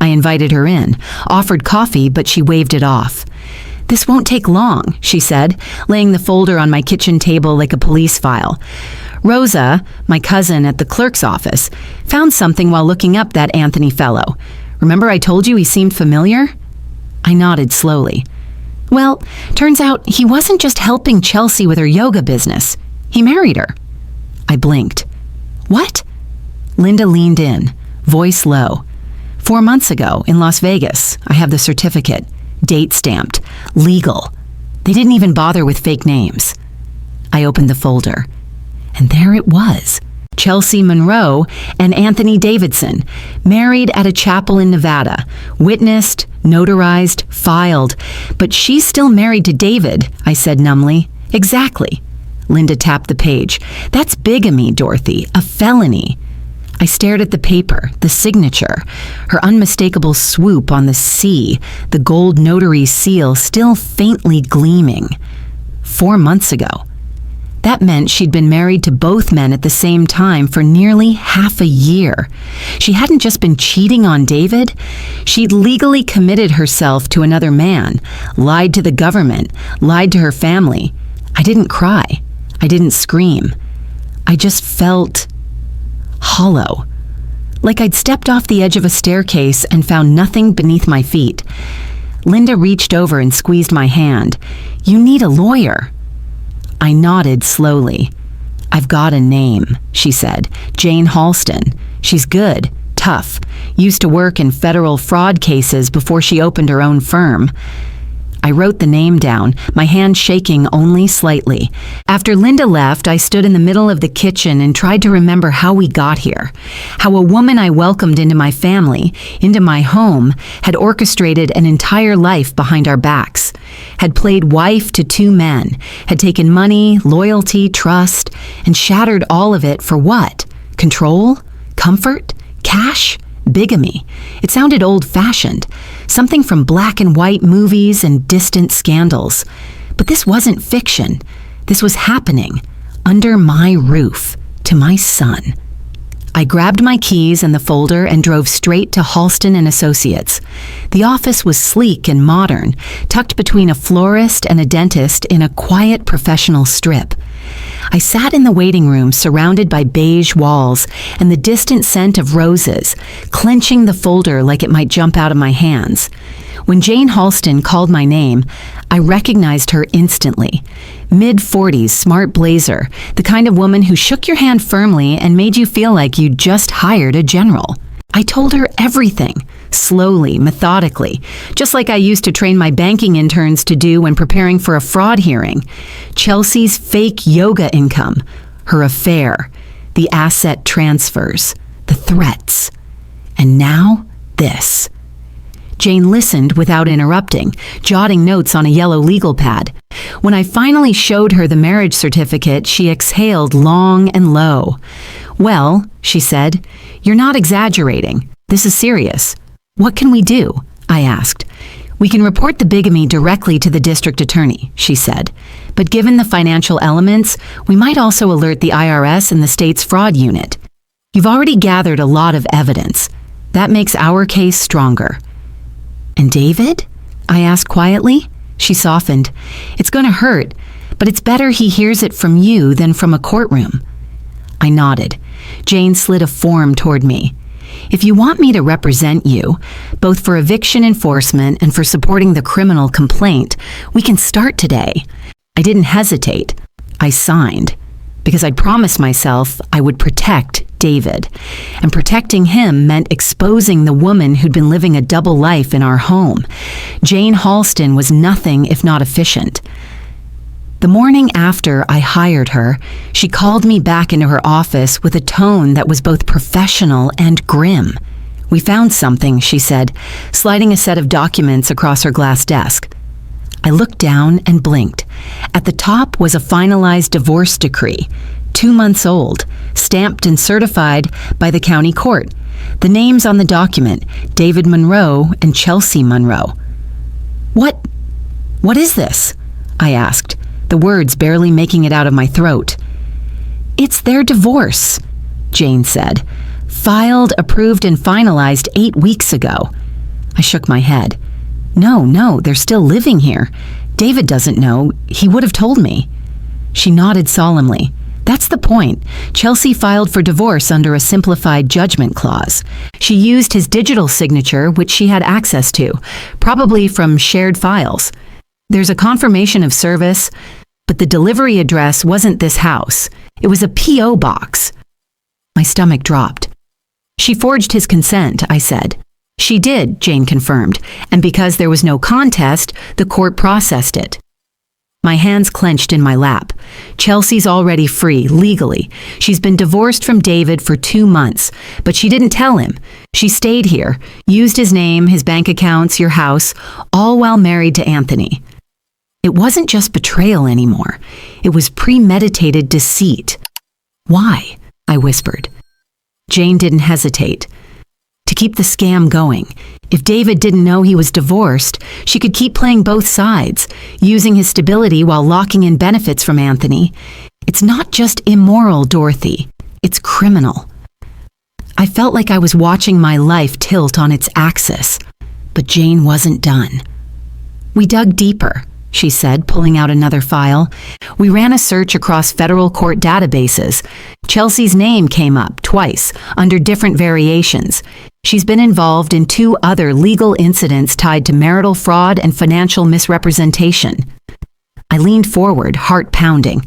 I invited her in, offered coffee, but she waved it off. "This won't take long," she said, laying the folder on my kitchen table like a police file. "Rosa, my cousin at the clerk's office, found something while looking up that Anthony fellow. Remember I told you he seemed familiar?" I nodded slowly. "Well, turns out he wasn't just helping Chelsea with her yoga business. He married her." I blinked. "What?" Linda leaned in, voice low. 4 months ago in Las Vegas. I have the certificate. Date stamped. Legal. They didn't even bother with fake names. I opened the folder. And there it was. Chelsea Monroe and Anthony Davidson, married at a chapel in Nevada, witnessed, notarized, filed. "But she's still married to David," I said numbly. "Exactly." Linda tapped the page. "That's bigamy, Dorothy, a felony." I stared at the paper, the signature, her unmistakable swoop on the C, the gold notary seal still faintly gleaming. 4 months ago. That meant she'd been married to both men at the same time for nearly half a year. She hadn't just been cheating on David. She'd legally committed herself to another man, lied to the government, lied to her family. I didn't cry. I didn't scream. I just felt hollow, like I'd stepped off the edge of a staircase and found nothing beneath my feet. Linda reached over and squeezed my hand. "You need a lawyer." I nodded slowly. "I've got a name," she said. "Jane Halston. She's good, tough, used to work in federal fraud cases before she opened her own firm." I wrote the name down, my hand shaking only slightly. After Linda left, I stood in the middle of the kitchen and tried to remember how we got here. How a woman I welcomed into my family, into my home, had orchestrated an entire life behind our backs. Had played wife to 2 men, had taken money, loyalty, trust, and shattered all of it for what? Control? Comfort? Cash? Bigamy. It sounded old-fashioned, something from black and white movies and distant scandals. But this wasn't fiction. This was happening, under my roof, to my son. I grabbed my keys and the folder and drove straight to Halston and Associates. The office was sleek and modern, tucked between a florist and a dentist in a quiet professional strip. I sat in the waiting room surrounded by beige walls and the distant scent of roses, clenching the folder like it might jump out of my hands. When Jane Halston called my name, I recognized her instantly. Mid-40s, smart blazer, the kind of woman who shook your hand firmly and made you feel like you'd just hired a general. I told her everything, slowly, methodically, just like I used to train my banking interns to do when preparing for a fraud hearing. Chelsea's fake yoga income, her affair, the asset transfers, the threats. And now, this. Jane listened without interrupting, jotting notes on a yellow legal pad. When I finally showed her the marriage certificate, she exhaled long and low. "Well," she said. "You're not exaggerating. This is serious. What can we do?" I asked. "We can report the bigamy directly to the district attorney," she said. "But given the financial elements, we might also alert the IRS and the state's fraud unit. You've already gathered a lot of evidence. That makes our case stronger." "And David?" I asked quietly. She softened. "It's going to hurt, but it's better he hears it from you than from a courtroom." I nodded. Jane slid a form toward me. "If you want me to represent you, both for eviction enforcement and for supporting the criminal complaint, we can start today." I didn't hesitate. I signed, because I'd promised myself I would protect David. And protecting him meant exposing the woman who'd been living a double life in our home. Jane Halston was nothing if not efficient. The morning after I hired her, she called me back into her office with a tone that was both professional and grim. "We found something," she said, sliding a set of documents across her glass desk. I looked down and blinked. At the top was a finalized divorce decree, 2 months old, stamped and certified by the county court. The names on the document, David Monroe and Chelsea Monroe. What is this?" I asked, the words barely making it out of my throat. "It's their divorce," Jane said. "Filed, approved, and finalized 8 weeks ago." I shook my head. No, they're still living here. David doesn't know. He would have told me." She nodded solemnly. "That's the point. Chelsea filed for divorce under a simplified judgment clause. She used his digital signature, which she had access to, probably from shared files. There's a confirmation of service, but the delivery address wasn't this house. It was a P.O. box." My stomach dropped. "She forged his consent," I said. "She did," Jane confirmed, "and because there was no contest, the court processed it." My hands clenched in my lap. Chelsea's already free, legally. She's been divorced from David for 2 months, but she didn't tell him. She stayed here, used his name, his bank accounts, your house, all while married to Anthony. It wasn't just betrayal anymore. It was premeditated deceit. "Why?" I whispered. Jane didn't hesitate. "To keep the scam going. If David didn't know he was divorced, she could keep playing both sides, using his stability while locking in benefits from Anthony. It's not just immoral, Dorothy. It's criminal." I felt like I was watching my life tilt on its axis, but Jane wasn't done. "We dug deeper," she said, pulling out another file. "We ran a search across federal court databases. Chelsea's name came up twice, under different variations. She's been involved in 2 other legal incidents tied to marital fraud and financial misrepresentation." I leaned forward, heart pounding.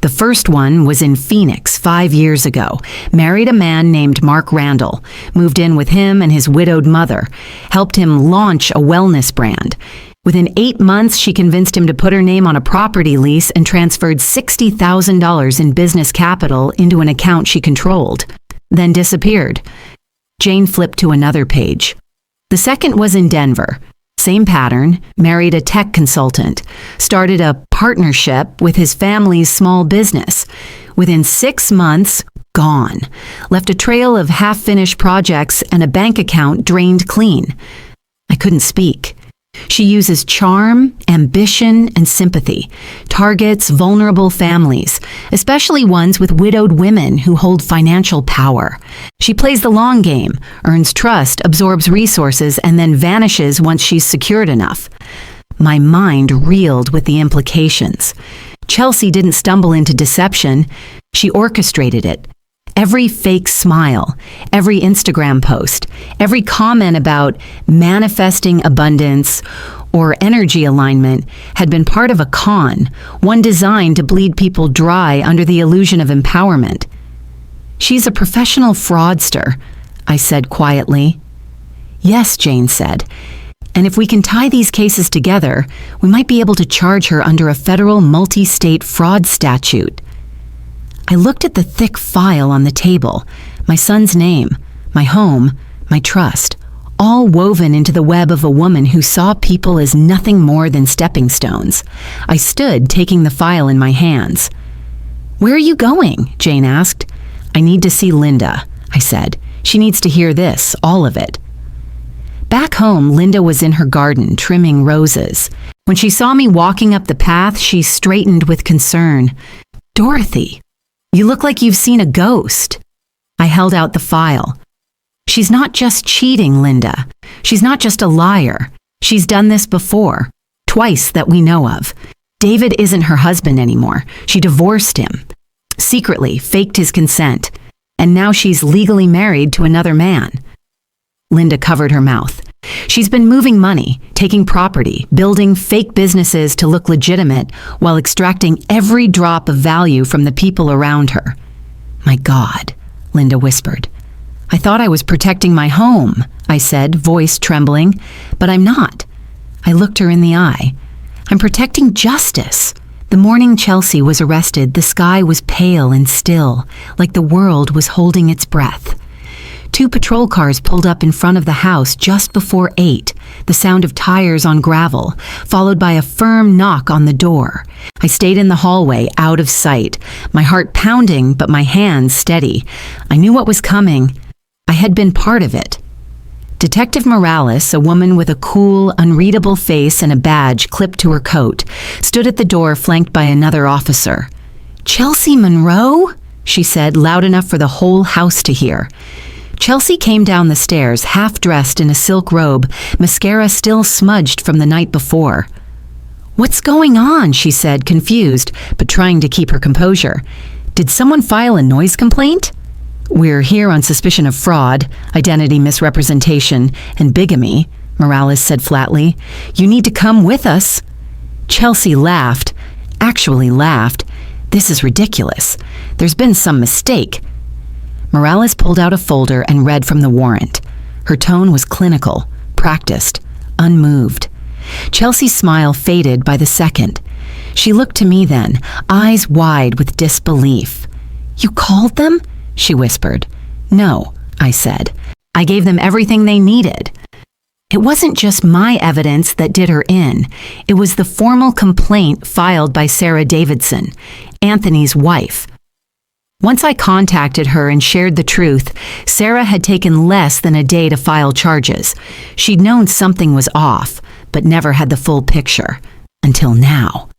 The first one was in Phoenix 5 years ago. Married a man named Mark Randall, moved in with him and his widowed mother, helped him launch a wellness brand. Within 8 months, she convinced him to put her name on a property lease and transferred $60,000 in business capital into an account she controlled, then disappeared. Jane flipped to another page. The second was in Denver. Same pattern, married a tech consultant, started a partnership with his family's small business. Within 6 months, gone. Left a trail of half-finished projects and a bank account drained clean. I couldn't speak. She uses charm, ambition, and sympathy, targets vulnerable families, especially ones with widowed women who hold financial power. She plays the long game, earns trust, absorbs resources, and then vanishes once she's secured enough. My mind reeled with the implications. Chelsea didn't stumble into deception. She orchestrated it. Every fake smile, every Instagram post, every comment about manifesting abundance or energy alignment had been part of a con, one designed to bleed people dry under the illusion of empowerment. "She's a professional fraudster," I said quietly. "Yes," Jane said. "And if we can tie these cases together, we might be able to charge her under a federal multi-state fraud statute." I looked at the thick file on the table, my son's name, my home, my trust, all woven into the web of a woman who saw people as nothing more than stepping stones. I stood, taking the file in my hands. "Where are you going?" Jane asked. "I need to see Linda," I said. "She needs to hear this, all of it." Back home, Linda was in her garden trimming roses. When she saw me walking up the path, she straightened with concern. "Dorothy, you look like you've seen a ghost." I held out the file. "She's not just cheating, Linda. She's not just a liar. She's done this before, twice that we know of. David isn't her husband anymore. She divorced him, secretly faked his consent, and now she's legally married to another man." Linda covered her mouth. "She's been moving money, taking property, building fake businesses to look legitimate while extracting every drop of value from the people around her." "My God," Linda whispered. "I thought I was protecting my home," I said, voice trembling, "but I'm not." I looked her in the eye. "I'm protecting justice." The morning Chelsea was arrested, the sky was pale and still, like the world was holding its breath. 2 patrol cars pulled up in front of the house just before 8, the sound of tires on gravel, followed by a firm knock on the door. I stayed in the hallway, out of sight, my heart pounding but my hands steady. I knew what was coming. I had been part of it. Detective Morales, a woman with a cool, unreadable face and a badge clipped to her coat, stood at the door flanked by another officer. "Chelsea Monroe?" she said, loud enough for the whole house to hear. Chelsea came down the stairs, half-dressed in a silk robe, mascara still smudged from the night before. "What's going on?" she said, confused, but trying to keep her composure. "Did someone file a noise complaint?" "We're here on suspicion of fraud, identity misrepresentation, and bigamy," Morales said flatly. "You need to come with us." Chelsea laughed. Actually laughed. "This is ridiculous. There's been some mistake." Morales pulled out a folder and read from the warrant. Her tone was clinical, practiced, unmoved. Chelsea's smile faded by the second. She looked to me then, eyes wide with disbelief. "You called them?" she whispered. "No," I said. "I gave them everything they needed." It wasn't just my evidence that did her in. It was the formal complaint filed by Sarah Davidson, Anthony's wife. Once I contacted her and shared the truth, Sarah had taken less than a day to file charges. She'd known something was off, but never had the full picture. Until now.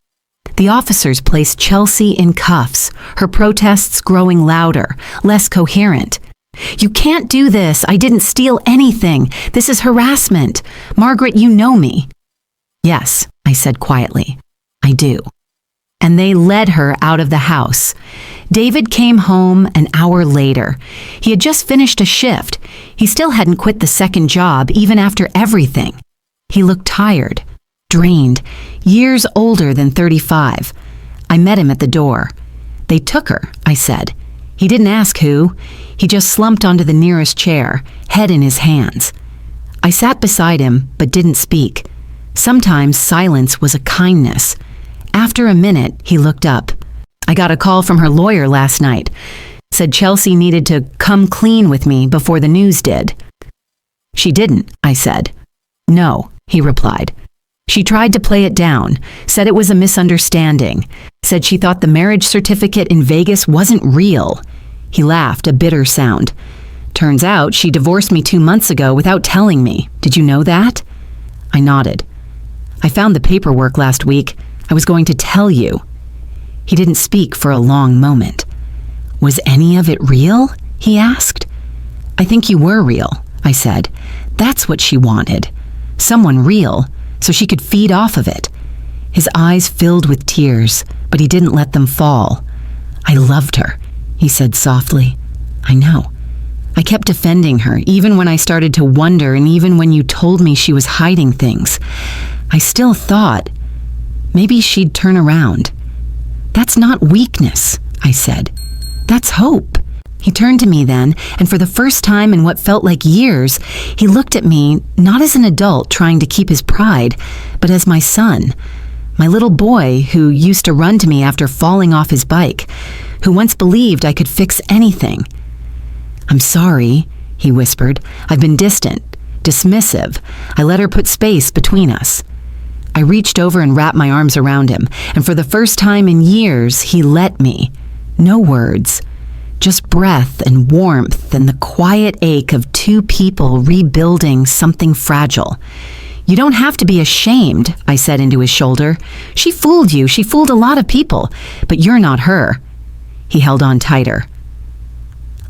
The officers placed Chelsea in cuffs, her protests growing louder, less coherent. "You can't do this. I didn't steal anything. This is harassment. Margaret, you know me." "Yes," I said quietly. "I do." And they led her out of the house. David came home an hour later. He had just finished a shift. He still hadn't quit the second job, even after everything. He looked tired, drained, years older than 35. I met him at the door. "They took her," I said. He didn't ask who. He just slumped onto the nearest chair, head in his hands. I sat beside him, but didn't speak. Sometimes silence was a kindness. After a minute, he looked up. "I got a call from her lawyer last night. Said Chelsea needed to come clean with me before the news did." "She didn't," I said. "No," he replied. "She tried to play it down, said it was a misunderstanding, said she thought the marriage certificate in Vegas wasn't real." He laughed, a bitter sound. "Turns out she divorced me 2 months ago without telling me. Did you know that?" I nodded. "I found the paperwork last week. I was going to tell you." He didn't speak for a long moment. "Was any of it real?" he asked. "I think you were real," I said. "That's what she wanted. Someone real, so she could feed off of it." His eyes filled with tears, but he didn't let them fall. "I loved her," he said softly. "I know. I kept defending her, even when I started to wonder and even when you told me she was hiding things. I still thought maybe she'd turn around." "That's not weakness," I said. "That's hope." He turned to me then, and for the first time in what felt like years, he looked at me not as an adult trying to keep his pride, but as my son, my little boy who used to run to me after falling off his bike, who once believed I could fix anything. "I'm sorry," he whispered. "I've been distant, dismissive. I let her put space between us." I reached over and wrapped my arms around him, and for the first time in years, he let me. No words, Just breath and warmth and the quiet ache of two people rebuilding something fragile. "You don't have to be ashamed," I said into his shoulder. "She fooled you. She fooled a lot of people. But you're not her." He held on tighter.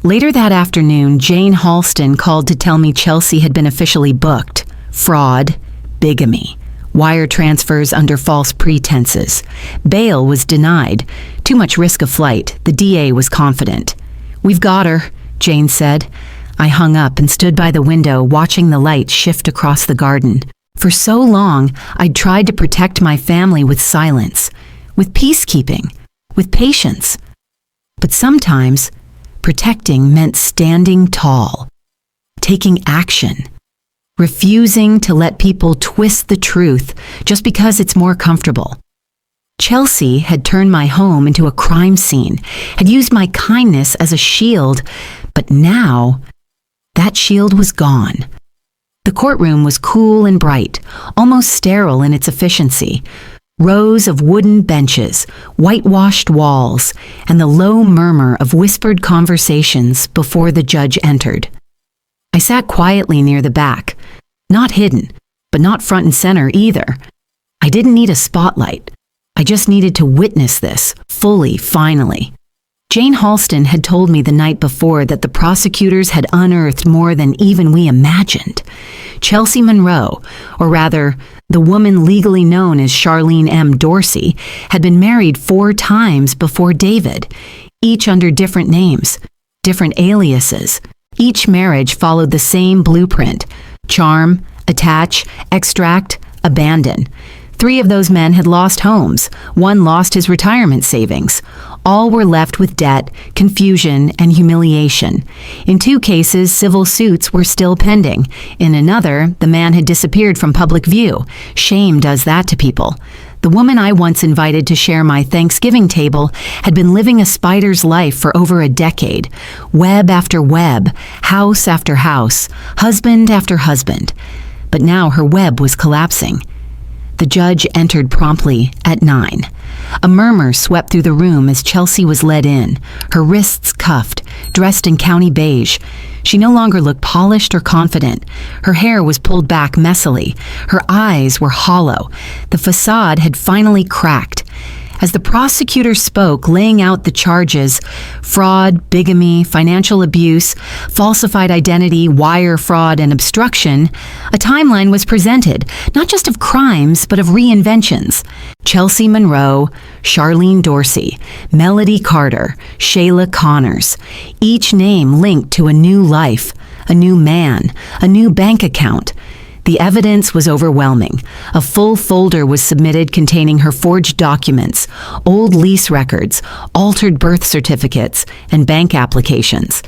Later that afternoon, Jane Halston called to tell me Chelsea had been officially booked. Fraud, bigamy, wire transfers under false pretenses. Bail was denied. Too much risk of flight. The DA was confident. "We've got her," Jane said. I hung up and stood by the window, watching the light shift across the garden. For so long, I'd tried to protect my family with silence, with peacekeeping, with patience. But sometimes, protecting meant standing tall, taking action, refusing to let people twist the truth just because it's more comfortable. Chelsea had turned my home into a crime scene, had used my kindness as a shield, but now that shield was gone. The courtroom was cool and bright, almost sterile in its efficiency. Rows of wooden benches, whitewashed walls, and the low murmur of whispered conversations before the judge entered. I sat quietly near the back, not hidden, but not front and center either. I didn't need a spotlight. I just needed to witness this, fully, finally. Jane Halston had told me the night before that the prosecutors had unearthed more than even we imagined. Chelsea Monroe, or rather, the woman legally known as Charlene M. Dorsey, had been married 4 times before David, each under different names, different aliases. Each marriage followed the same blueprint: charm, attach, extract, abandon. 3 of those men had lost homes. 1 lost his retirement savings. All were left with debt, confusion, and humiliation. In 2 cases, civil suits were still pending. In another, the man had disappeared from public view. Shame does that to people. The woman I once invited to share my Thanksgiving table had been living a spider's life for over a decade. Web after web, house after house, husband after husband. But now her web was collapsing. The judge entered promptly at 9. A murmur swept through the room as Chelsea was led in, her wrists cuffed, dressed in county beige. She no longer looked polished or confident. Her hair was pulled back messily. Her eyes were hollow. The facade had finally cracked. As the prosecutor spoke, laying out the charges: fraud, bigamy, financial abuse, falsified identity, wire fraud, and obstruction, a timeline was presented, not just of crimes, but of reinventions. Chelsea Monroe, Charlene Dorsey, Melody Carter, Shayla Connors, each name linked to a new life, a new man, a new bank account. The evidence was overwhelming. A full folder was submitted containing her forged documents, old lease records, altered birth certificates, and bank applications.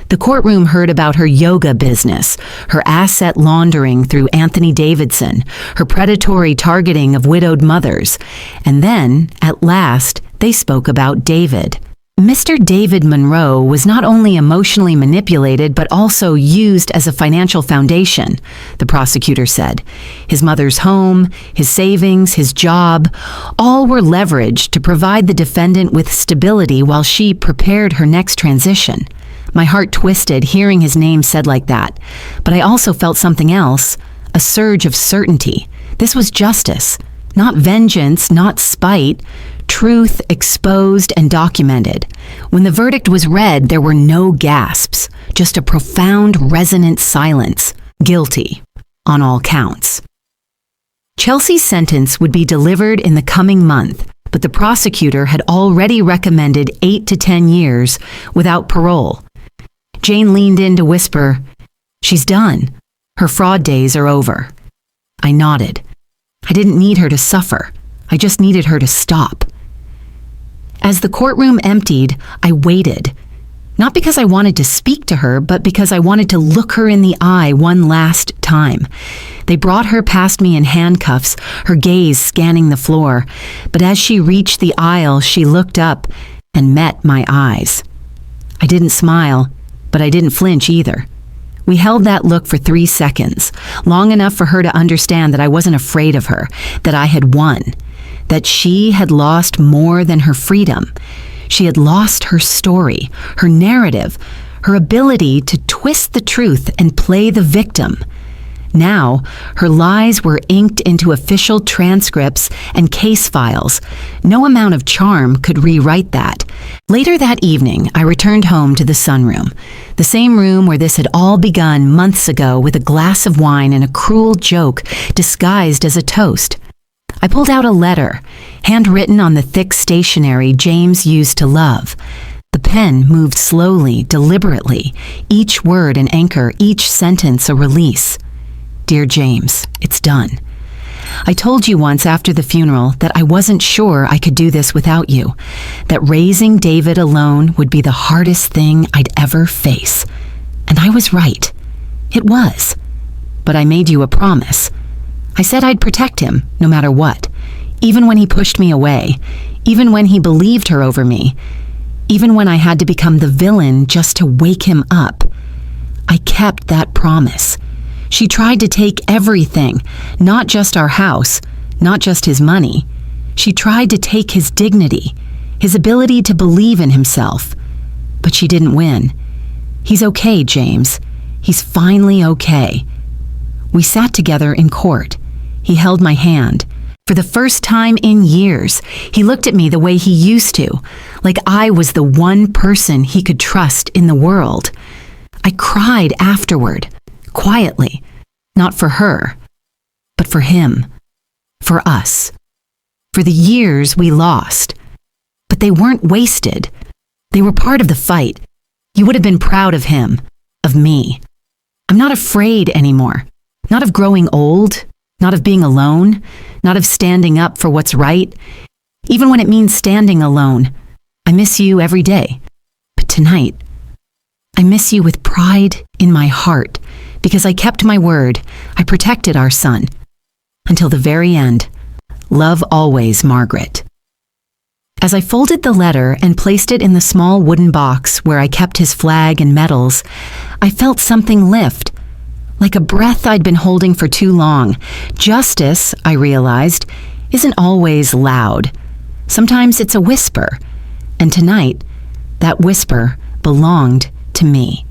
The courtroom heard about her yoga business, her asset laundering through Anthony Davidson, her predatory targeting of widowed mothers, and then, at last, they spoke about David. Mr. David Monroe was not only emotionally manipulated but also used as a financial foundation, the prosecutor said. His mother's home, his savings, his job, all were leveraged to provide the defendant with stability while she prepared her next transition. My heart twisted hearing his name said like that, but I also felt something else, a surge of certainty. This was justice, not vengeance, not spite. Truth exposed and documented. When the verdict was read, there were no gasps, just a profound, resonant silence. Guilty, on all counts. Chelsea's sentence would be delivered in the coming month, but the prosecutor had already recommended 8 to 10 years without parole. Jane leaned in to whisper, "She's done. Her fraud days are over." I nodded. I didn't need her to suffer. I just needed her to stop. As the courtroom emptied, I waited. Not because I wanted to speak to her, but because I wanted to look her in the eye one last time. They brought her past me in handcuffs, her gaze scanning the floor. But as she reached the aisle, she looked up and met my eyes. I didn't smile, but I didn't flinch either. We held that look for 3 seconds, long enough for her to understand that I wasn't afraid of her, that I had won, that she had lost more than her freedom. She had lost her story, her narrative, her ability to twist the truth and play the victim. Now, her lies were inked into official transcripts and case files. No amount of charm could rewrite that. Later that evening, I returned home to the sunroom, the same room where this had all begun months ago with a glass of wine and a cruel joke disguised as a toast. I pulled out a letter, handwritten on the thick stationery James used to love. The pen moved slowly, deliberately, each word an anchor, each sentence a release. Dear James, it's done. I told you once after the funeral that I wasn't sure I could do this without you, that raising David alone would be the hardest thing I'd ever face. And I was right. It was. But I made you a promise. I said I'd protect him, no matter what, even when he pushed me away, even when he believed her over me, even when I had to become the villain just to wake him up. I kept that promise. She tried to take everything, not just our house, not just his money. She tried to take his dignity, his ability to believe in himself. But she didn't win. He's okay, James. He's finally okay. We sat together in court. He held my hand. For the first time in years, he looked at me the way he used to, like I was the one person he could trust in the world. I cried afterward. Quietly, not for her, but for him, for us, for the years we lost. But they weren't wasted. They were part of the fight. You would have been proud of him, of me. I'm not afraid anymore, not of growing old, not of being alone, not of standing up for what's right, even when it means standing alone. I miss you every day, but tonight, I miss you with pride in my heart. Because I kept my word, I protected our son. Until the very end. Love always, Margaret. As I folded the letter and placed it in the small wooden box where I kept his flag and medals, I felt something lift. Like a breath I'd been holding for too long. Justice, I realized, isn't always loud. Sometimes it's a whisper. And tonight, that whisper belonged to me.